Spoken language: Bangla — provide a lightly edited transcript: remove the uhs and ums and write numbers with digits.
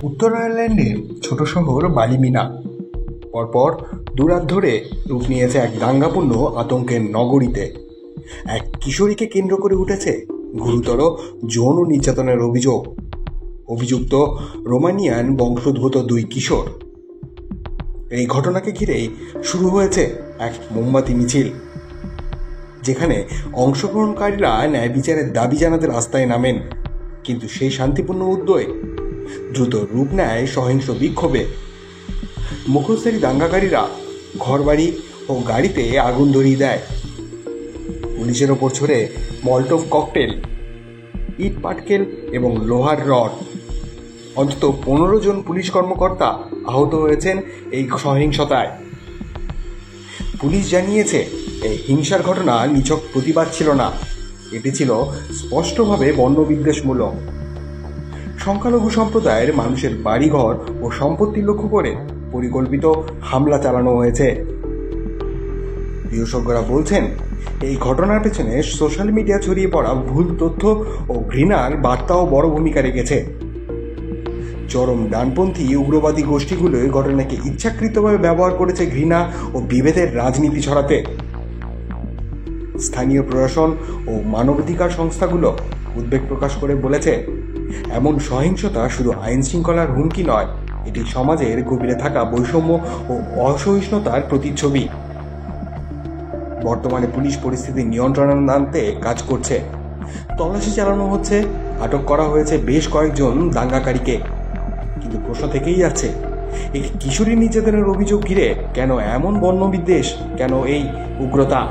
উত্তর আয়ারল্যান্ডের ছোট শহর বালিমিনা পরপর দুরাত ধরে রূপ নিয়েছে এক দাঙ্গাপূর্ণ আতঙ্কের নগরীতে। এক কিশোরীকে কেন্দ্র করে উঠেছে গুরুতর যৌন নির্যাতনের অভিযুক্ত রোমানিয়ান বংশোদ্ভূত দুই কিশোর। এই ঘটনাকে ঘিরেই শুরু হয়েছে এক মোমবাতি মিছিল, যেখানে অংশগ্রহণকারীরা ন্যায় বিচারের দাবি জানাতে রাস্তায় নামেন। কিন্তু সেই শান্তিপূর্ণ উদ্যোগ দ্রুত রূপ নেয় সহিংস বিক্ষোভে। মুখোশধারী দাঙ্গাকারীরা ঘরবাড়ি ও গাড়িতে আগুন ধরিয়ে দেয়, পুলিশের ওপর ছড়ে মলটোভ ককটেল, ইট পাটকেল এবং লোহার রড। অন্তত 15 জন পুলিশ কর্মকর্তা আহত হয়েছেন এই সহিংসতায়। পুলিশ জানিয়েছে, এই হিংসার ঘটনা নিছক প্রতিবাদ ছিল না, এটি ছিল স্পষ্টভাবে বর্ণবিদ্বেষমূলক। সংখ্যালঘু সম্প্রদায়ের মানুষের বাড়িঘর ও সম্পত্তি লক্ষ্য করে পরিকল্পিত হামলা চালানো হয়েছে। বিশেষজ্ঞরা বলছেন, এই ঘটনার পেছনে সোশ্যাল মিডিয়া ছড়িয়ে পড়া ভুল তথ্য ও ঘৃণার বার্তাও বড় ভূমিকা রেখেছে। চরম ডানপন্থী উগ্রবাদী গোষ্ঠীগুলো এই ঘটনাকে ইচ্ছাকৃতভাবে ব্যবহার করেছে ঘৃণা ও বিভেদের রাজনীতি ছড়াতে। স্থানীয় প্রশাসন ও মানবাধিকার সংস্থাগুলো উদ্বেগ প্রকাশ করে বলেছে, এমন সহিংসতা শুধু আইন শৃঙ্খলার হুমকি নয়, এটি সমাজের গভীরে থাকা বৈষম্য ও অসহিষ্ণুতার প্রতিচ্ছবি। বর্তমানে পুলিশ পরিস্থিতি নিয়ন্ত্রণে আনতে কাজ করছে, তল্লাশি চালানো হচ্ছে, আটক করা হয়েছে বেশ কয়েকজন দাঙ্গাকারীকে। কিন্তু প্রশ্ন থেকেই যাচ্ছে, এই কিশোরী নির্যাতনের অভিযোগ ঘিরে কেন এমন বর্ণবিদ্বেষ, কেন এই উগ্রতা?